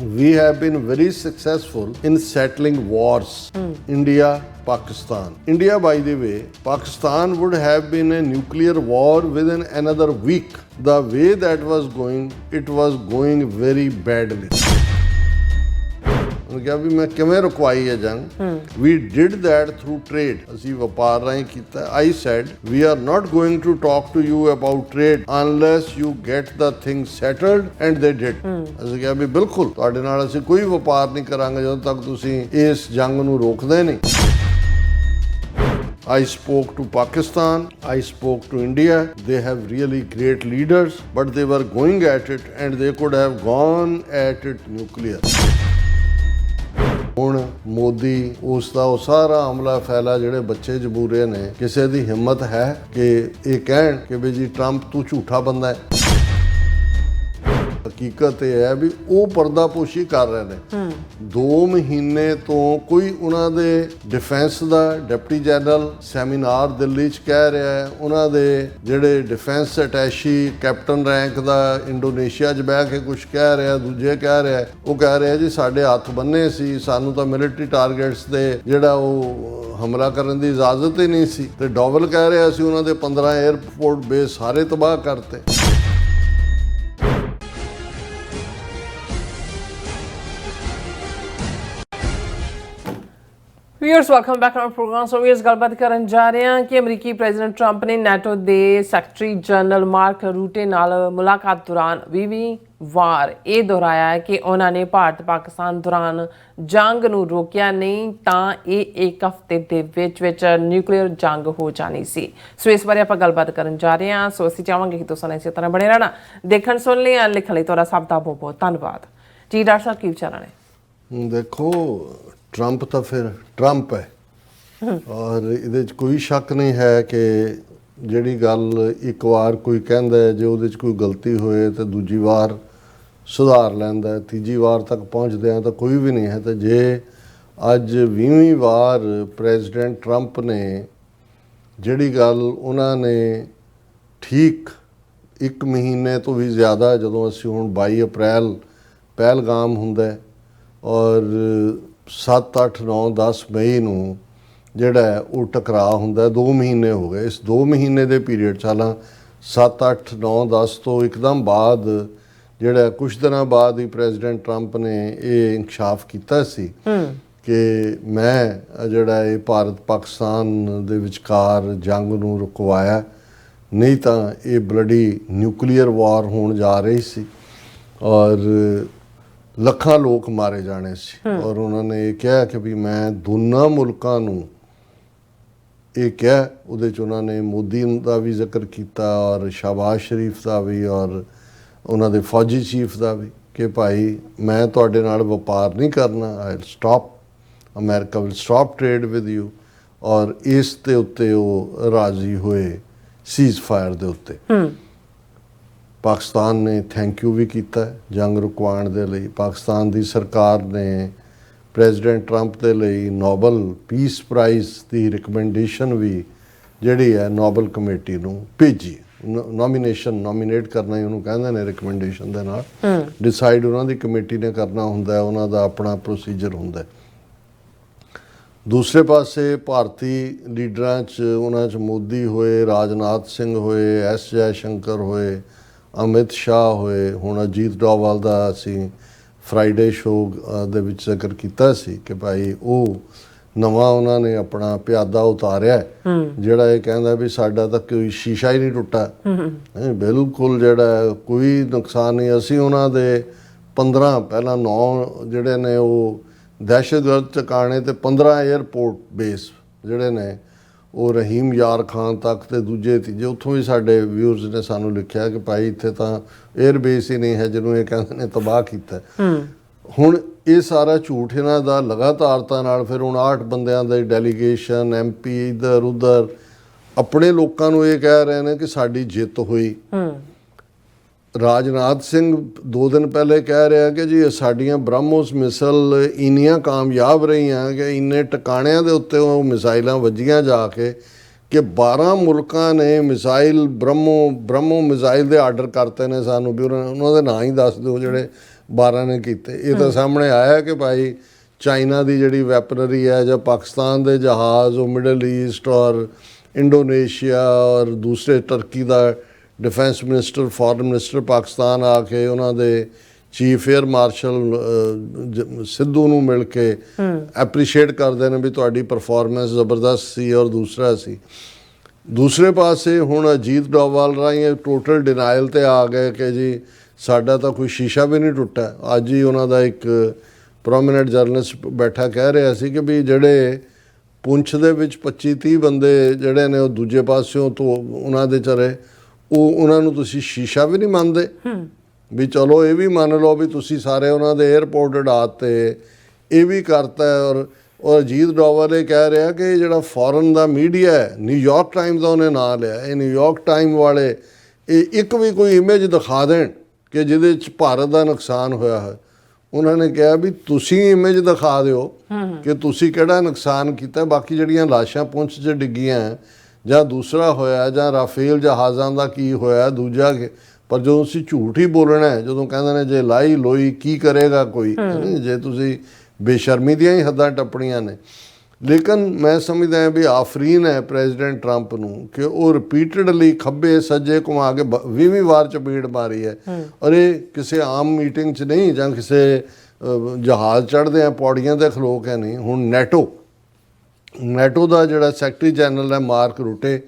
we have been very successful in settling wars. India, Pakistan. India, by the way, Pakistan would have been a nuclear war within another week. The way that was going, it was going very badly. ਉਹਨੇ ਕਿਹਾ ਵੀ ਮੈਂ ਕਿਵੇਂ ਰੁਕਵਾਈ ਹੈ ਜੰਗ we did that through trade ਅਸੀਂ ਵਪਾਰ ਰਾਹੀਂ ਕੀਤਾ I said we are not going to talk to you about trade unless you get the thing settled and they did ਅਸੀਂ ਕਿਹਾ ਵੀ ਬਿਲਕੁਲ ਤੁਹਾਡੇ ਨਾਲ ਅਸੀਂ ਕੋਈ ਵਪਾਰ ਨਹੀਂ ਕਰਾਂਗੇ ਜਦੋਂ ਤੱਕ ਤੁਸੀਂ ਇਸ ਜੰਗ ਨੂੰ ਰੋਕਦੇ ਨਹੀਂ I spoke to Pakistan, I spoke to India. They have really great leaders, but they were going at it and they could have gone at it nuclear. ਹੁਣ ਮੋਦੀ ਉਸ ਦਾ ਉਹ ਸਾਰਾ ਹਮਲਾ ਫੈਲਾ ਜਿਹੜੇ ਬੱਚੇ ਜਬੂਰੇ ਨੇ ਕਿਸੇ ਦੀ ਹਿੰਮਤ ਹੈ ਕਿ ਇਹ ਕਹਿਣ ਕਿ ਵੀ ਜੀ ਟਰੰਪ ਤੂੰ ਝੂਠਾ ਬੰਦਾ ਹੈ ਹਕੀਕਤ ਇਹ ਹੈ ਵੀ ਉਹ ਪਰਦਾਪੋਸ਼ੀ ਕਰ ਰਹੇ ਨੇ 2 ਮਹੀਨੇ ਤੋਂ ਕੋਈ ਉਹਨਾਂ ਦੇ ਡਿਫੈਂਸ ਦਾ ਡਿਪਟੀ ਜਨਰਲ ਸੈਮੀਨਾਰ ਦਿੱਲੀ 'ਚ ਕਹਿ ਰਿਹਾ ਹੈ ਉਹਨਾਂ ਦੇ ਜਿਹੜੇ ਡਿਫੈਂਸ ਅਟੈਸ਼ੀ ਕੈਪਟਨ ਰੈਂਕ ਦਾ ਇੰਡੋਨੇਸ਼ੀਆ 'ਚ ਬਹਿ ਕੇ ਕੁਝ ਕਹਿ ਰਿਹਾ ਦੂਜੇ ਕਹਿ ਰਿਹਾ ਉਹ ਕਹਿ ਰਿਹਾ ਜੀ ਸਾਡੇ ਹੱਥ ਬੰਨੇ ਸੀ ਸਾਨੂੰ ਤਾਂ ਮਿਲਟਰੀ ਟਾਰਗੇਟਸ ਦੇ ਜਿਹੜਾ ਉਹ ਹਮਲਾ ਕਰਨ ਦੀ ਇਜਾਜ਼ਤ ਹੀ ਨਹੀਂ ਸੀ ਤੇ ਡੋਵਲ ਕਹਿ ਰਿਹਾ ਸੀ ਉਹਨਾਂ ਦੇ 15 에ਅਰਪੋਰਟ ਬੇਸ ਸਾਰੇ ਤਬਾਹ ਕਰਤੇ viewers welcome back on programme so viewers ਗੱਲਬਾਤ ਕਰਨ ਜਾ ਰਹੇ ਹਾਂ ਕਿ ਅਮਰੀਕੀ ਪ੍ਰੈਜ਼ੀਡੈਂਟ ਟਰੰਪ ਨੇ ਨੈਟੋ ਦੇ ਸੈਕਟਰੀ ਜਨਰਲ ਮਾਰਕ ਰੂਟੇ ਨਾਲ ਮੁਲਾਕਾਤ ਦੌਰਾਨ 20 ਵਾਰ ਇਹ ਦੁਹਰਾਇਆ ਹੈ ਕਿ ਉਹਨਾਂ ਨੇ ਭਾਰਤ ਪਾਕਿਸਤਾਨ ਦੌਰਾਨ ਜੰਗ ਨੂੰ ਰੋਕਿਆ ਨਹੀਂ ਤਾਂ ਇਹ ਇੱਕ ਹਫ਼ਤੇ ਦੇ ਵਿੱਚ ਨਿਊਕਲੀਅਰ ਜੰਗ ਹੋ ਜਾਣੀ ਸੀ ਸੋ ਇਸ ਬਾਰੇ ਆਪਾਂ ਗੱਲਬਾਤ ਕਰਨ ਜਾ ਰਹੇ ਹਾਂ ਸੋ ਅਸੀਂ ਚਾਹਾਂਗੇ ਕਿ ਤੁਸੀਂ ਇਸੇ ਤਰ੍ਹਾਂ ਬਣੇ ਰਹਿਣਾ ਦੇਖਣ ਸੁਣ ਲਈ ਲਿਖਣ ਲਈ ਤੁਹਾਡਾ ਸਭ ਦਾ ਬਹੁਤ ਬਹੁਤ ਧੰਨਵਾਦ ਜੀ ਡਾਕਟਰ ਸਾਹਿਬ ਕੀ ਵਿਚਾਰਾਂ ਨੇ ਦੇਖੋ ਟਰੰਪ ਤਾਂ ਫਿਰ ਟਰੰਪ ਹੈ ਔਰ ਇਹਦੇ 'ਚ ਕੋਈ ਸ਼ੱਕ ਨਹੀਂ ਹੈ ਕਿ ਜਿਹੜੀ ਗੱਲ ਇੱਕ ਵਾਰ ਕੋਈ ਕਹਿੰਦਾ ਜੇ ਉਹਦੇ 'ਚ ਕੋਈ ਗਲਤੀ ਹੋਏ ਤਾਂ ਦੂਜੀ ਵਾਰ ਸੁਧਾਰ ਲੈਂਦਾ ਤੀਜੀ ਵਾਰ ਤੱਕ ਪਹੁੰਚਦਿਆਂ ਤਾਂ ਕੋਈ ਵੀ ਨਹੀਂ ਹੈ ਤੇ ਜੇ ਅੱਜ 20ਵੀਂ ਵਾਰ ਪ੍ਰੈਜ਼ੀਡੈਂਟ ਟਰੰਪ ਨੇ ਜਿਹੜੀ ਗੱਲ ਉਹਨਾਂ ਨੇ ਠੀਕ 1 ਮਹੀਨੇ ਤੋਂ ਵੀ ਜ਼ਿਆਦਾ ਜਦੋਂ ਅਸੀਂ ਹੁਣ 22 ਅਪ੍ਰੈਲ ਪਹਿਲਗਾਮ ਹੁੰਦਾ ਔਰ 7, 8, 9, 10 ਮਈ ਨੂੰ ਜਿਹੜਾ ਉਹ ਟਕਰਾਅ ਹੁੰਦਾ 2 ਮਹੀਨੇ ਹੋ ਗਏ ਇਸ 2 ਮਹੀਨੇ ਦੇ ਪੀਰੀਅਡ ਚਾਲਾਂ 7, 8, 9, 10 ਤੋਂ ਇੱਕਦਮ ਬਾਅਦ ਜਿਹੜਾ ਕੁਝ ਦਿਨਾਂ ਬਾਅਦ ਹੀ ਪ੍ਰੈਜ਼ੀਡੈਂਟ ਟਰੰਪ ਨੇ ਇਹ ਇਨਕਸ਼ਾਫ ਕੀਤਾ ਸੀ ਕਿ ਮੈਂ ਜਿਹੜਾ ਇਹ ਭਾਰਤ ਪਾਕਿਸਤਾਨ ਦੇ ਵਿਚਕਾਰ ਜੰਗ ਨੂੰ ਰੁਕਵਾਇਆ ਨਹੀਂ ਤਾਂ ਇਹ ਬਲੱਡੀ ਨਿਊਕਲੀਅਰ ਵਾਰ ਹੋਣ ਜਾ ਰਹੀ ਸੀ ਔਰ ਲੱਖਾਂ ਲੋਕ ਮਾਰੇ ਜਾਣੇ ਸੀ ਔਰ ਉਹਨਾਂ ਨੇ ਇਹ ਕਿਹਾ ਕਿ ਵੀ ਮੈਂ ਦੋਨਾਂ ਮੁਲਕਾਂ ਨੂੰ ਇਹ ਕਿਹਾ ਉਹਦੇ 'ਚ ਉਹਨਾਂ ਨੇ ਮੋਦੀ ਦਾ ਵੀ ਜ਼ਿਕਰ ਕੀਤਾ ਔਰ ਸ਼ਹਬਾਜ਼ ਸ਼ਰੀਫ ਦਾ ਵੀ ਔਰ ਉਹਨਾਂ ਦੇ ਫੌਜੀ ਚੀਫ ਦਾ ਵੀ ਕਿ ਭਾਈ ਮੈਂ ਤੁਹਾਡੇ ਨਾਲ ਵਪਾਰ ਨਹੀਂ ਕਰਨਾ I stop America will stop trade with you ਔਰ ਇਸ ਦੇ ਉੱਤੇ ਉਹ ਰਾਜ਼ੀ ਹੋਏ ਸੀਜ਼ ਫਾਇਰ ਦੇ ਉੱਤੇ ਪਾਕਿਸਤਾਨ ਨੇ ਥੈਂਕ ਯੂ ਵੀ ਕੀਤਾ ਜੰਗ ਰੁਕਵਾਉਣ ਦੇ ਲਈ ਪਾਕਿਸਤਾਨ ਦੀ ਸਰਕਾਰ ਨੇ ਪ੍ਰੈਜ਼ੀਡੈਂਟ ਟਰੰਪ ਦੇ ਲਈ ਨੋਬਲ ਪੀਸ ਪ੍ਰਾਈਜ਼ ਦੀ ਰਿਕਮੈਂਡੇਸ਼ਨ ਵੀ ਜਿਹੜੀ ਹੈ ਨੋਬਲ ਕਮੇਟੀ ਨੂੰ ਭੇਜੀ ਨੋਮੀਨੇਟ ਕਰਨਾ ਹੀ ਉਹਨੂੰ ਕਹਿੰਦੇ ਨੇ ਰਿਕਮੈਂਡੇਸ਼ਨ ਦੇ ਨਾਲ ਡਿਸਾਈਡ ਉਹਨਾਂ ਦੀ ਕਮੇਟੀ ਨੇ ਕਰਨਾ ਹੁੰਦਾ ਉਹਨਾਂ ਦਾ ਆਪਣਾ ਪ੍ਰੋਸੀਜਰ ਹੁੰਦਾ ਦੂਸਰੇ ਪਾਸੇ ਭਾਰਤੀ ਲੀਡਰਾਂ 'ਚ ਉਹਨਾਂ 'ਚ ਮੋਦੀ ਹੋਏ ਰਾਜਨਾਥ ਸਿੰਘ ਹੋਏ ਐਸ ਜੈ ਸ਼ੰਕਰ ਹੋਏ ਅਮਿਤ ਸ਼ਾਹ ਹੋਏ ਹੁਣ ਅਜੀਤ ਡੋਵਾਲ ਦਾ ਅਸੀਂ ਫਰਾਈਡੇ ਸ਼ੋਅ ਦੇ ਵਿੱਚ ਜ਼ਿਕਰ ਕੀਤਾ ਸੀ ਕਿ ਭਾਈ ਉਹ ਨਵਾਂ ਉਹਨਾਂ ਨੇ ਆਪਣਾ ਪਿਆਦਾ ਉਤਾਰਿਆ ਜਿਹੜਾ ਇਹ ਕਹਿੰਦਾ ਵੀ ਸਾਡਾ ਤਾਂ ਕੋਈ ਸ਼ੀਸ਼ਾ ਹੀ ਨਹੀਂ ਟੁੱਟਾ ਬਿਲਕੁਲ ਜਿਹੜਾ ਕੋਈ ਨੁਕਸਾਨ ਨਹੀਂ ਅਸੀਂ ਉਹਨਾਂ ਦੇ 15 ਪਹਿਲਾਂ 9 ਜਿਹੜੇ ਨੇ ਉਹ ਦਹਿਸ਼ਤਗਰਦ ਟਿਕਾਣੇ ਤੇ 15 에ਅਰਪੋਰਟ ਬੇਸ ਜਿਹੜੇ ਨੇ ਉਹ ਰਹੀਮ ਯਾਰ ਖਾਨ ਤੱਕ ਤੇ ਦੂਜੇ ਤੀਜੇ ਉੱਥੋਂ ਵੀ ਸਾਡੇ ਵਿਊਅਰਸ ਨੇ ਸਾਨੂੰ ਲਿਖਿਆ ਕਿ ਭਾਈ ਇੱਥੇ ਤਾਂ 에ਅਰ ਬੇਸ ਹੀ ਨਹੀਂ ਹੈ ਜਿਹਨੂੰ ਇਹ ਕਹਿੰਦੇ ਨੇ ਤਬਾਹ ਕੀਤਾ ਹੁਣ ਇਹ ਸਾਰਾ ਝੂਠ ਇਹਨਾਂ ਦਾ ਲਗਾਤਾਰਤਾ ਨਾਲ ਫਿਰ ਹੁਣ 8 ਬੰਦਿਆਂ ਦੀ ਡੈਲੀਗੇਸ਼ਨ MP ਇੱਧਰ ਉੱਧਰ ਆਪਣੇ ਲੋਕਾਂ ਨੂੰ ਇਹ ਕਹਿ ਰਹੇ ਨੇ ਕਿ ਸਾਡੀ ਜਿੱਤ ਹੋਈ ਰਾਜਨਾਥ ਸਿੰਘ 2 ਦਿਨ ਪਹਿਲੇ ਕਹਿ ਰਿਹਾ ਕਿ ਜੀ ਸਾਡੀਆਂ ਬ੍ਰਹਮੋਸ ਮਿਸਲ ਇੰਨੀਆਂ ਕਾਮਯਾਬ ਰਹੀਆਂ ਕਿ ਇੰਨੇ ਟਿਕਾਣਿਆਂ ਦੇ ਉੱਤੇ ਉਹ ਮਿਸਾਈਲਾਂ ਵੱਜੀਆਂ ਜਾ ਕੇ ਕਿ 12 ਮੁਲਕਾਂ ਨੇ ਮਿਸਾਈਲ ਬ੍ਰਹਮੋ ਮਿਸਾਈਲ ਦੇ ਆਰਡਰ ਕਰਤੇ ਨੇ ਸਾਨੂੰ ਵੀ ਉਹਨਾਂ ਦੇ ਨਾਂ ਹੀ ਦੱਸ ਦਿਓ ਜਿਹੜੇ 12 ਨੇ ਕੀਤੇ। ਇਹ ਤਾਂ ਸਾਹਮਣੇ ਆਇਆ ਕਿ ਭਾਈ ਚਾਈਨਾ ਦੀ ਜਿਹੜੀ ਵੈਪਨਰੀ ਹੈ ਜਾਂ ਪਾਕਿਸਤਾਨ ਦੇ ਜਹਾਜ਼ ਉਹ ਮਿਡਲ ਈਸਟ ਔਰ ਇੰਡੋਨੇਸ਼ੀਆ ਔਰ ਦੂਸਰੇ ਟਰਕੀ ਦਾ defence minister foreign minister Pakistan ਆ ਕੇ ਉਹਨਾਂ ਦੇ ਚੀਫ ਏਅਰ ਮਾਰਸ਼ਲ ਸਿੱਧੂ ਨੂੰ ਮਿਲ ਕੇ ਐਪਰੀਸ਼ੀਏਟ ਕਰਦੇ ਨੇ ਵੀ ਤੁਹਾਡੀ ਪਰਫਾਰਮੈਂਸ ਜ਼ਬਰਦਸਤ ਸੀ ਔਰ ਦੂਸਰਾ ਸੀ। ਦੂਸਰੇ ਪਾਸੇ ਹੁਣ ਅਜੀਤ ਡੋਵਾਲ ਰਾਹੀਂ ਟੋਟਲ ਡਿਨਾਇਲ ਤੇ ਆ ਗਏ ਕਿ ਜੀ ਸਾਡਾ ਤਾਂ ਕੋਈ ਸ਼ੀਸ਼ਾ ਵੀ ਨਹੀਂ ਟੁੱਟਾ। ਅੱਜ ਹੀ ਉਹਨਾਂ ਦਾ ਇੱਕ ਪ੍ਰੋਮੀਨੈਂਟ ਜਰਨਲਿਸਟ ਬੈਠਾ ਕਹਿ ਰਿਹਾ ਸੀ ਕਿ ਵੀ ਜਿਹੜੇ ਪੁੰਛ ਦੇ ਵਿੱਚ 25-30 ਬੰਦੇ ਜਿਹੜੇ ਨੇ ਉਹ ਦੂਜੇ ਪਾਸਿਓਂ ਤੋਂ ਉਹਨਾਂ ਦੇ ਚਰੇ ਉਹਨਾਂ ਨੂੰ ਤੁਸੀਂ ਸ਼ੀਸ਼ਾ ਵੀ ਨਹੀਂ ਮੰਨਦੇ ਵੀ ਚਲੋ ਇਹ ਵੀ ਮੰਨ ਲਓ ਵੀ ਤੁਸੀਂ ਸਾਰੇ ਉਹਨਾਂ ਦੇ 에ਅਰਪੋਰਟ ਉਡਾਤੇ, ਇਹ ਵੀ ਕਰਤਾ। ਔਰ ਅਜੀਤ ਡੋਵਾਲ ਇਹ ਕਹਿ ਰਿਹਾ ਕਿ ਜਿਹੜਾ ਫੋਰਨ ਦਾ ਮੀਡੀਆ ਹੈ, ਨਿਊਯਾਰਕ ਟਾਈਮ ਦਾ ਉਹਨੇ ਨਾਂ ਲਿਆ, ਇਹ ਨਿਊਯਾਰਕ ਟਾਈਮ ਵਾਲੇ ਇਹ ਇੱਕ ਵੀ ਕੋਈ ਇਮੇਜ ਦਿਖਾ ਦੇਣ ਕਿ ਜਿਹਦੇ 'ਚ ਭਾਰਤ ਦਾ ਨੁਕਸਾਨ ਹੋਇਆ ਹੈ। ਉਹਨਾਂ ਨੇ ਕਿਹਾ ਵੀ ਤੁਸੀਂ ਇਮੇਜ ਦਿਖਾ ਦਿਓ ਕਿ ਤੁਸੀਂ ਕਿਹੜਾ ਨੁਕਸਾਨ ਕੀਤਾ, ਬਾਕੀ ਜਿਹੜੀਆਂ ਲਾਸ਼ਾਂ ਪੁੰਛ 'ਚ ਡਿੱਗੀਆਂ ਜਾਂ ਦੂਸਰਾ ਹੋਇਆ ਜਾਂ ਰਾਫੇਲ ਜਹਾਜ਼ਾਂ ਦਾ ਕੀ ਹੋਇਆ ਦੂਜਾ। ਪਰ ਜਦੋਂ ਅਸੀਂ ਝੂਠ ਹੀ ਬੋਲਣਾ ਹੈ, ਜਦੋਂ ਕਹਿੰਦੇ ਨੇ ਜੇ ਲਾਈ ਲੋਈ ਕੀ ਕਰੇਗਾ ਕੋਈ, ਜੇ ਤੁਸੀਂ ਬੇਸ਼ਰਮੀ ਦੀਆਂ ਹੀ ਹੱਦਾਂ ਟੱਪਣੀਆਂ ਨੇ। ਲੇਕਿਨ ਮੈਂ ਸਮਝਦਾ ਹਾਂ ਵੀ ਆਫਰੀਨ ਹੈ ਪ੍ਰੈਜ਼ੀਡੈਂਟ ਟਰੰਪ ਨੂੰ ਕਿ ਉਹ ਰਿਪੀਟਡਲੀ ਖੱਬੇ ਸੱਜੇ ਘੁਮਾ ਕੇ 20ਵੀਂ ਵਾਰ ਚਪੇੜ ਮਾਰੀ ਹੈ। ਔਰ ਇਹ ਕਿਸੇ ਆਮ ਮੀਟਿੰਗ 'ਚ ਨਹੀਂ ਜਾਂ ਕਿਸੇ ਜਹਾਜ਼ ਚੜ੍ਹਦੇ ਆ ਪੌੜੀਆਂ 'ਤੇ ਖਲੋ ਕੇ ਨਹੀਂ। ਹੁਣ ਨੈਟੋ ਦਾ ਜਿਹੜਾ ਸੈਕਟਰੀ ਜਨਰਲ ਹੈ ਮਾਰਕ ਰੂਟੇ,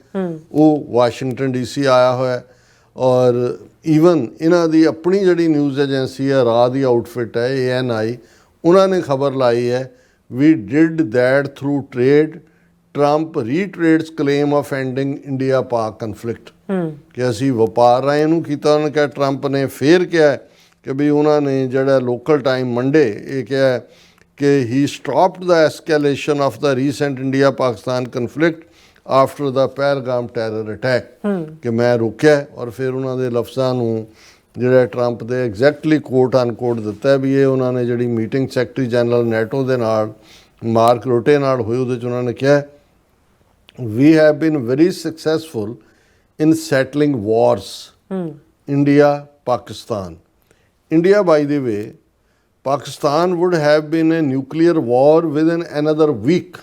ਉਹ ਵਾਸ਼ਿੰਗਟਨ DC ਆਇਆ ਹੋਇਆ। ਔਰ ਈਵਨ ਇਹਨਾਂ ਦੀ ਆਪਣੀ ਜਿਹੜੀ ਨਿਊਜ਼ ਏਜੰਸੀ ਹੈ ਰਾਹ ਦੀ ਆਊਟਫਿਟ ਹੈ ANI, ਉਹਨਾਂ ਨੇ ਖਬਰ ਲਾਈ ਹੈ we did that through trade Trump reiterates claim of ending India Pak conflict ਕਿ ਅਸੀਂ ਵਪਾਰ ਰਾਹੀਂ ਇਹਨੂੰ ਕੀਤਾ। ਉਹਨਾਂ ਨੇ ਕਿਹਾ ਟਰੰਪ ਨੇ ਫੇਰ ਕਿਹਾ ਕਿ ਵੀ ਉਹਨਾਂ ਨੇ ਜਿਹੜਾ ਲੋਕਲ ਟਾਈਮ ਮੰਡੇ ਇਹ ਕਿਹਾ ਕਿ he stopped the escalation of the recent India Pakistan conflict after the Pahalgam terror attack ਕਿ ਮੈਂ ਰੋਕਿਆ। ਔਰ ਫਿਰ ਉਹਨਾਂ ਦੇ ਲਫ਼ਜ਼ਾਂ ਨੂੰ ਜਿਹੜਾ ਟਰੰਪ ਦੇ ਐਗਜ਼ੈਕਟਲੀ ਕੋਟ ਅਨਕੋਟ ਦਿੱਤਾ ਵੀ ਇਹ ਉਹਨਾਂ ਨੇ ਜਿਹੜੀ ਮੀਟਿੰਗ ਸੈਕਟਰੀ ਜਨਰਲ ਨੈਟੋ ਦੇ ਨਾਲ ਮਾਰਕ ਰੂਟੇ ਨਾਲ ਹੋਈ ਉਹਦੇ 'ਚ ਉਹਨਾਂ ਨੇ ਕਿਹਾ we have been very successful in settling wars India Pakistan. India by the way Pakistan would have been a nuclear war within another week.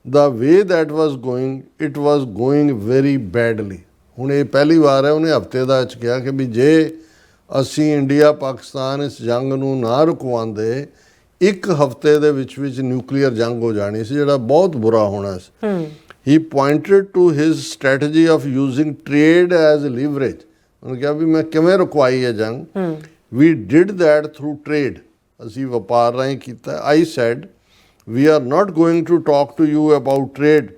The way that was going, it was going very badly. ਹੁਣ ਇਹ ਪਹਿਲੀ ਵਾਰ ਹੈ ਉਹਨੇ ਹਫ਼ਤੇ ਦਾ ਚ ਕਿਹਾ ਕਿ ਵੀ ਜੇ ਅਸੀਂ ਇੰਡੀਆ ਪਾਕਿਸਤਾਨ ਇਸ ਜੰਗ ਨੂੰ ਨਾ ਰੁਕਵਾਉਂਦੇ ਇੱਕ ਹਫ਼ਤੇ ਦੇ ਵਿੱਚ ਨਿਊਕਲੀਅਰ ਜੰਗ ਹੋ ਜਾਣੀ ਸੀ ਜਿਹੜਾ ਬਹੁਤ ਬੁਰਾ ਹੋਣਾ ਸੀ। He pointed to his strategy of using trade as leverage. ਉਹਨੇ ਕਿਹਾ ਵੀ ਮੈਂ ਕਿਵੇਂ ਰੁਕਵਾਈ ਹੈ ਜੰਗ। We did that through trade. ਅਸੀਂ ਵਪਾਰ ਰਾਹੀਂ ਕੀਤਾ। I said, we are not going to talk to you about trade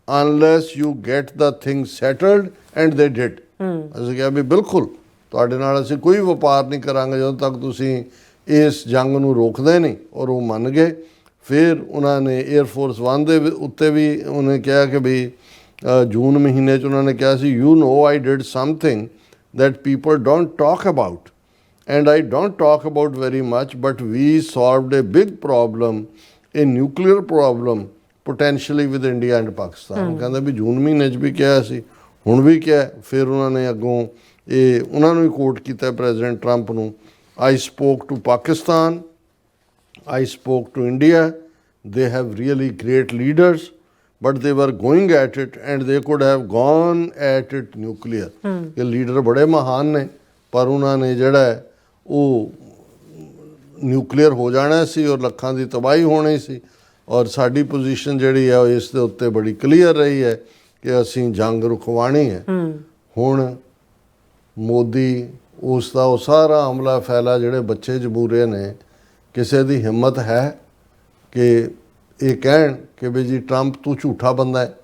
unless you get the thing settled and they did. ਅਸੀਂ ਕਿਹਾ ਵੀ ਬਿਲਕੁਲ ਤੁਹਾਡੇ ਨਾਲ ਅਸੀਂ ਕੋਈ ਵਪਾਰ ਨਹੀਂ ਕਰਾਂਗੇ ਜਦੋਂ ਤੱਕ ਤੁਸੀਂ ਇਸ ਜੰਗ ਨੂੰ ਰੋਕਦੇ ਨਹੀਂ। ਔਰ ਉਹ ਮੰਨ ਗਏ। ਫਿਰ ਉਹਨਾਂ ਨੇ 에ਅਰਫੋਰਸ 1 ਦੇ ਉੱਤੇ ਵੀ ਉਹਨੇ ਕਿਹਾ ਕਿ ਵੀ ਜੂਨ ਮਹੀਨੇ 'ਚ ਉਹਨਾਂ ਨੇ ਕਿਹਾ ਸੀ you know I did something that people don't talk about. And I don't talk about very much, but we solved a big problem, a nuclear problem, potentially with India and Pakistan. ਕਹਿੰਦਾ ਵੀ ਜੂਨ ਮਹੀਨੇ 'ਚ ਵੀ ਕਿਹਾ ਸੀ, ਹੁਣ ਵੀ ਕਿਹਾ। ਫਿਰ ਉਹਨਾਂ ਨੇ ਅੱਗੋਂ ਇਹ ਉਹਨਾਂ ਨੂੰ ਹੀ ਕੋਟ ਕੀਤਾ ਪ੍ਰੈਜ਼ੀਡੈਂਟ ਟਰੰਪ ਨੂੰ। I spoke to Pakistan, I spoke to India, they have really great leaders, but they were going at it and they could have gone at it nuclear. ਇਹ ਲੀਡਰ ਬੜੇ ਮਹਾਨ ਨੇ ਪਰ ਉਹਨਾਂ ਨੇ ਜਿਹੜਾ ਉਹ ਨਿਊਕਲੀਅਰ ਹੋ ਜਾਣਾ ਸੀ ਔਰ ਲੱਖਾਂ ਦੀ ਤਬਾਹੀ ਹੋਣੀ ਸੀ। ਔਰ ਸਾਡੀ ਪੋਜੀਸ਼ਨ ਜਿਹੜੀ ਹੈ ਉਹ ਇਸ ਦੇ ਉੱਤੇ ਬੜੀ ਕਲੀਅਰ ਰਹੀ ਹੈ ਕਿ ਅਸੀਂ ਜੰਗ ਰੁਕਵਾਣੀ ਹੈ। ਹੁਣ ਮੋਦੀ ਉਸ ਦਾ ਉਹ ਸਾਰਾ ਹਮਲਾ ਫੈਲਾ ਜਿਹੜੇ ਬੱਚੇ ਜਮੂਰੇ ਨੇ, ਕਿਸੇ ਦੀ ਹਿੰਮਤ ਹੈ ਕਿ ਇਹ ਕਹਿਣ ਕਿ ਵੀ ਜੀ ਟਰੰਪ ਤੂੰ ਝੂਠਾ ਬੰਦਾ ਹੈ?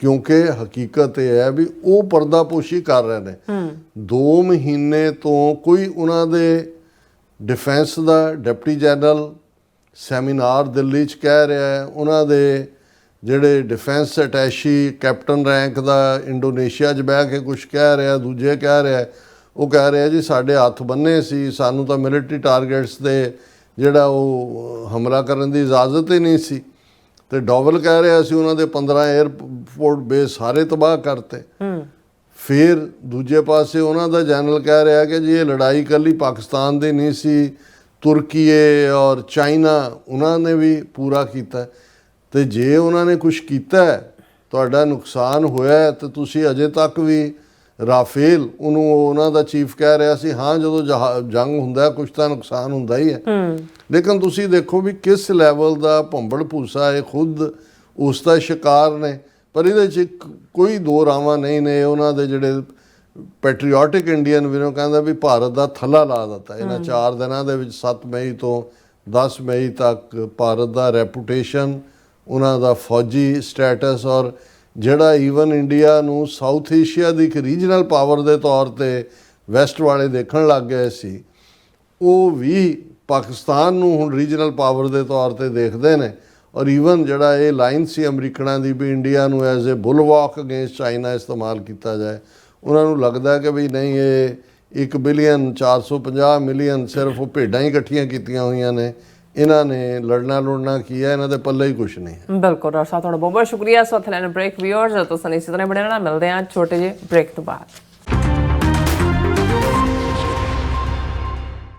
ਕਿਉਂਕਿ ਹਕੀਕਤ ਇਹ ਹੈ ਵੀ ਉਹ ਪਰਦਾਪੋਸ਼ੀ ਕਰ ਰਹੇ ਨੇ। 2 ਮਹੀਨੇ ਤੋਂ ਕੋਈ ਉਹਨਾਂ ਦੇ ਡਿਫੈਂਸ ਦਾ ਡਿਪਟੀ ਜਨਰਲ ਸੈਮੀਨਾਰ ਦਿੱਲੀ 'ਚ ਕਹਿ ਰਿਹਾ ਹੈ, ਉਹਨਾਂ ਦੇ ਜਿਹੜੇ ਡਿਫੈਂਸ ਅਟੈਸ਼ੀ ਕੈਪਟਨ ਰੈਂਕ ਦਾ ਇੰਡੋਨੇਸ਼ੀਆ 'ਚ ਬਹਿ ਕੇ ਕੁਛ ਕਹਿ ਰਿਹਾ, ਦੂਜੇ ਕਹਿ ਰਿਹਾ। ਉਹ ਕਹਿ ਰਿਹਾ ਜੀ ਸਾਡੇ ਹੱਥ ਬੰਨੇ ਸੀ, ਸਾਨੂੰ ਤਾਂ ਮਿਲਟਰੀ ਟਾਰਗੇਟਸ ਦੇ ਜਿਹੜਾ ਉਹ ਹਮਲਾ ਕਰਨ ਦੀ ਇਜਾਜ਼ਤ ਹੀ ਨਹੀਂ ਸੀ। ਤੇ ਡੋਵਲ ਕਹਿ ਰਿਹਾ ਸੀ ਉਹਨਾਂ ਦੇ 15 에ਅਰਪੋਰਟ ਬੇਸ ਸਾਰੇ ਤਬਾਹ ਕਰਤੇ। ਫਿਰ ਦੂਜੇ ਪਾਸੇ ਉਹਨਾਂ ਦਾ ਜਨਰਲ ਕਹਿ ਰਿਹਾ ਕਿ ਜੀ ਇਹ ਲੜਾਈ ਇਕੱਲੀ ਪਾਕਿਸਤਾਨ ਦੀ ਨਹੀਂ ਸੀ, ਤੁਰਕੀਏ ਔਰ ਚਾਈਨਾ ਉਹਨਾਂ ਨੇ ਵੀ ਪੂਰਾ ਕੀਤਾ। ਤੇ ਜੇ ਉਹਨਾਂ ਨੇ ਕੁਝ ਕੀਤਾ, ਤੁਹਾਡਾ ਨੁਕਸਾਨ ਹੋਇਆ, ਤੇ ਤੁਸੀਂ ਅਜੇ ਤੱਕ ਵੀ ਰਾਫੇਲ, ਉਹਨੂੰ ਉਹਨਾਂ ਦਾ ਚੀਫ ਕਹਿ ਰਿਹਾ ਸੀ, ਹਾਂ ਜਦੋਂ ਜੰਗ ਹੁੰਦਾ ਕੁਝ ਤਾਂ ਨੁਕਸਾਨ ਹੁੰਦਾ ਹੀ ਹੈ, ਲੇਕਿਨ ਤੁਸੀਂ ਦੇਖੋ ਵੀ ਕਿਸ ਲੈਵਲ ਦਾ ਭੰਬੜ ਭੂਸਾ ਇਹ ਖੁਦ ਉਸ ਦਾ ਸ਼ਿਕਾਰ ਨੇ। ਪਰ ਇਹਦੇ 'ਚ ਕੋਈ ਦੋ ਰਾਵਾਂ ਨਹੀਂ ਨੇ। ਉਹਨਾਂ ਦੇ ਜਿਹੜੇ ਪੈਟਰੀਓਟਿਕ ਇੰਡੀਅਨ ਵੀ ਉਹ ਕਹਿੰਦਾ ਵੀ ਭਾਰਤ ਦਾ ਥੱਲਾ ਲਾ ਦਿੱਤਾ ਇਹਨਾਂ 4 ਦਿਨਾਂ ਦੇ ਵਿੱਚ। 7 ਮਈ ਤੋਂ 10 ਮਈ ਤੱਕ ਭਾਰਤ ਦਾ ਰੈਪੂਟੇਸ਼ਨ, ਉਹਨਾਂ ਦਾ ਫੌਜੀ ਸਟੇਟਸ, ਔਰ ਜਿਹੜਾ ਈਵਨ ਇੰਡੀਆ ਨੂੰ ਸਾਊਥ ਏਸ਼ੀਆ ਦੀ ਇੱਕ ਰੀਜਨਲ ਪਾਵਰ ਦੇ ਤੌਰ ਤੇ ਵੈਸਟ ਵਾਲੇ ਦੇਖਣ ਲੱਗ ਗਏ ਸੀ, ਉਹ ਵੀ ਪਾਕਿਸਤਾਨ ਨੂੰ ਹੁਣ ਰੀਜਨਲ ਪਾਵਰ ਦੇ ਤੌਰ ਤੇ ਦੇਖਦੇ ਨੇ। ਔਰ ਈਵਨ ਜਿਹੜਾ ਇਹ ਲਾਈਨ ਸੀ ਅਮਰੀਕਨਾਂ ਦੀ ਵੀ ਇੰਡੀਆ ਨੂੰ ਐਜ਼ ਏ ਬੁਲਵਾਕ ਅਗੇਂਸਟ ਚਾਈਨਾ ਇਸਤੇਮਾਲ ਕੀਤਾ ਜਾਏ, ਉਹਨਾਂ ਨੂੰ ਲੱਗਦਾ ਕਿ ਵੀ ਨਹੀਂ, ਇਹ 1 ਬਿਲੀਅਨ 450 ਮਿਲੀਅਨ ਸਿਰਫ ਉਹ ਭੇਡਾਂ ਹੀ ਇਕੱਠੀਆਂ ਕੀਤੀਆਂ ਹੋਈਆਂ ਨੇ, ਇਹਨਾਂ ਨੇ ਲੜਨਾ ਕੀ ਹੈ, ਇਹਨਾਂ ਦੇ ਪੱਲੇ ਹੀ ਕੁਛ ਨਹੀਂ ਹੈ। ਬਿਲਕੁਲ ਡਾਕਟਰ ਸਾਹਿਬ, ਤੁਹਾਡਾ ਬਹੁਤ ਬਹੁਤ ਸ਼ੁਕਰੀਆ। ਸੋ ਲੈਣ ਬ੍ਰੇਕ ਵਿਊਅਰਸ, ਤੁਸੀਂ ਇਸੇ ਤਰ੍ਹਾਂ ਬਣੇ ਰਹਿਣਾ। ਮਿਲਦੇ ਹਾਂ ਛੋਟੇ ਜਿਹੇ ਬ੍ਰੇਕ ਤੋਂ ਬਾਅਦ।